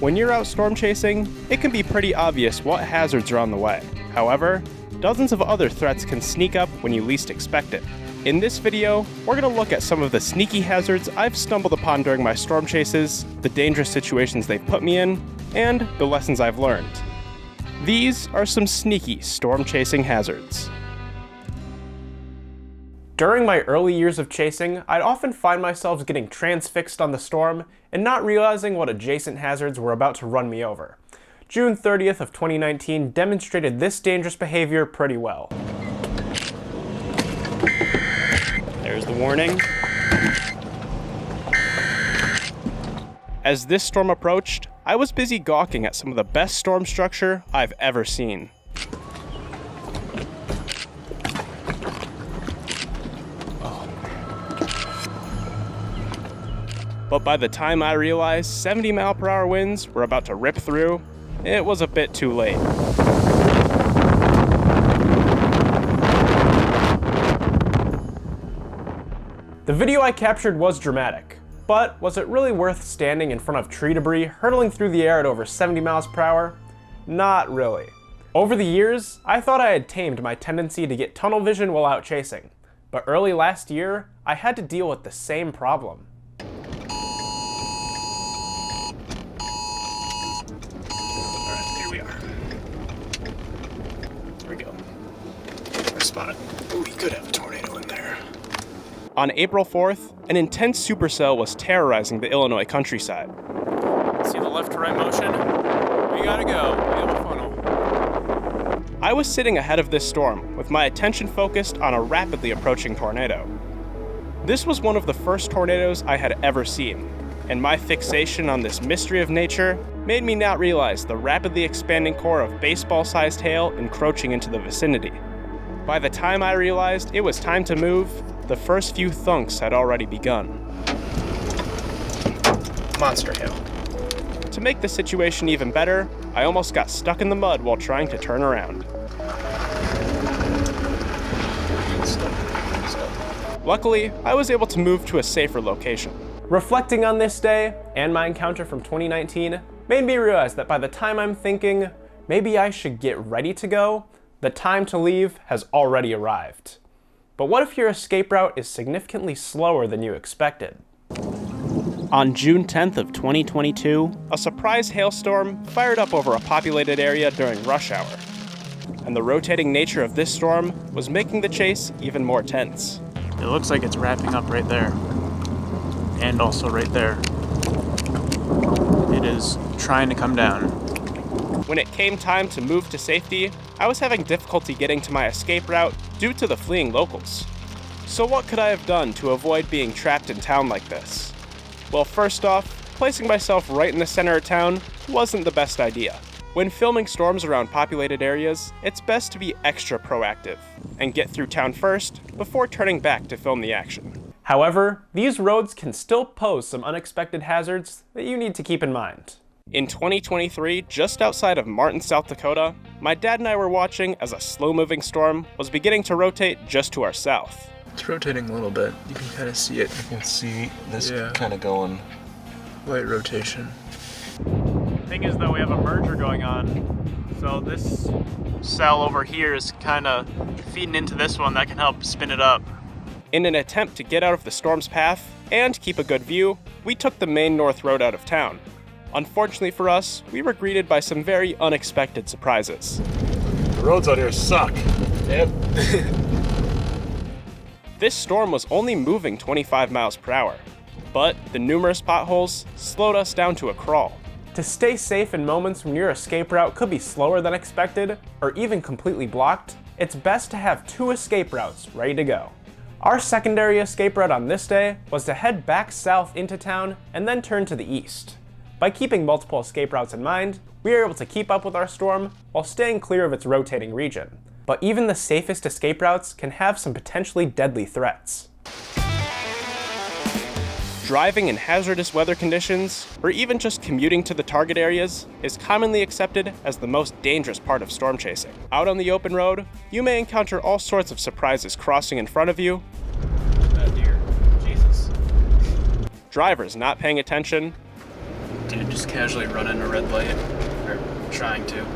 When you're out storm chasing, it can be pretty obvious what hazards are on the way. However, dozens of other threats can sneak up when you least expect it. In this video, we're going to look at some of the sneaky hazards I've stumbled upon during my storm chases, the dangerous situations they've put me in, and the lessons I've learned. These are some sneaky storm chasing hazards. During my early years of chasing, I'd often find myself getting transfixed on the storm and not realizing what adjacent hazards were about to run me over. June 30th of 2019 demonstrated this dangerous behavior pretty well. There's the warning. As this storm approached, I was busy gawking at some of the best storm structure I've ever seen. But by the time I realized 70-mile-per-hour winds were about to rip through, it was a bit too late. The video I captured was dramatic, but was it really worth standing in front of tree debris hurtling through the air at over 70 miles per hour? Not really. Over the years, I thought I had tamed my tendency to get tunnel vision while out chasing, but early last year, I had to deal with the same problem. Spot. Ooh, you could have a tornado in there. On April 4th, an intense supercell was terrorizing the Illinois countryside. See the left to right motion? We gotta go. We have a funnel. I was sitting ahead of this storm, with my attention focused on a rapidly approaching tornado. This was one of the first tornadoes I had ever seen, and my fixation on this mystery of nature made me not realize the rapidly expanding core of baseball-sized hail encroaching into the vicinity. By the time I realized it was time to move, the first few thunks had already begun. Monster hail. To make the situation even better, I almost got stuck in the mud while trying to turn around. Luckily, I was able to move to a safer location. Reflecting on this day, and my encounter from 2019, made me realize that by the time I'm thinking, maybe I should get ready to go, the time to leave has already arrived. But what if your escape route is significantly slower than you expected? On June 10th of 2022, a surprise hailstorm fired up over a populated area during rush hour. And the rotating nature of this storm was making the chase even more tense. It looks like it's wrapping up right there. And also right there. It is trying to come down. When it came time to move to safety, I was having difficulty getting to my escape route due to the fleeing locals. So what could I have done to avoid being trapped in town like this? Well, first off, placing myself right in the center of town wasn't the best idea. When filming storms around populated areas, it's best to be extra proactive and get through town first before turning back to film the action. However, these roads can still pose some unexpected hazards that you need to keep in mind. In 2023, just outside of Martin, South Dakota, my dad and I were watching as a slow-moving storm was beginning to rotate just to our south. It's rotating a little bit. You can kind of see it. You can see this kind of going. Light rotation. Thing is, though, we have a merger going on, so this cell over here is kind of feeding into this one that can help spin it up. In an attempt to get out of the storm's path and keep a good view, we took the main north road out of town. Unfortunately for us, we were greeted by some very unexpected surprises. The roads out here suck. Yep. This storm was only moving 25 miles per hour, but the numerous potholes slowed us down to a crawl. To stay safe in moments when your escape route could be slower than expected, or even completely blocked, it's best to have 2 escape routes ready to go. Our secondary escape route on this day was to head back south into town and then turn to the east. By keeping multiple escape routes in mind, we were able to keep up with our storm while staying clear of its rotating region. But even the safest escape routes can have some potentially deadly threats. Driving in hazardous weather conditions, or even just commuting to the target areas, is commonly accepted as the most dangerous part of storm chasing. Out on the open road, you may encounter all sorts of surprises crossing in front of you, That deer. Jesus. drivers not paying attention, dude just casually running a red light, or trying to.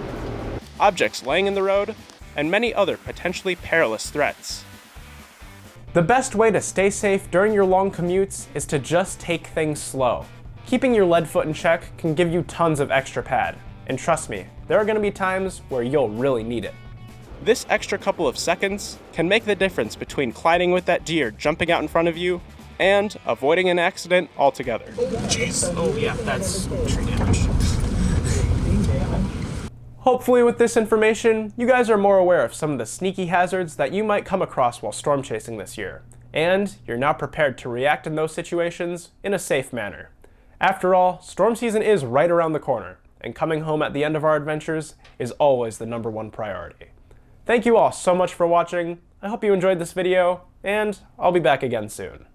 Objects laying in the road, and many other potentially perilous threats. The best way to stay safe during your long commutes is to just take things slow. Keeping your lead foot in check can give you tons of extra pad, and trust me, there are going to be times where you'll really need it. This extra couple of seconds can make the difference between colliding with that deer jumping out in front of you and avoiding an accident altogether. Jeez. Oh yeah, that's tree damage. Hopefully with this information, you guys are more aware of some of the sneaky hazards that you might come across while storm chasing this year, and you're now prepared to react in those situations in a safe manner. After all, storm season is right around the corner, and coming home at the end of our adventures is always the #1 priority. Thank you all so much for watching. I hope you enjoyed this video, and I'll be back again soon.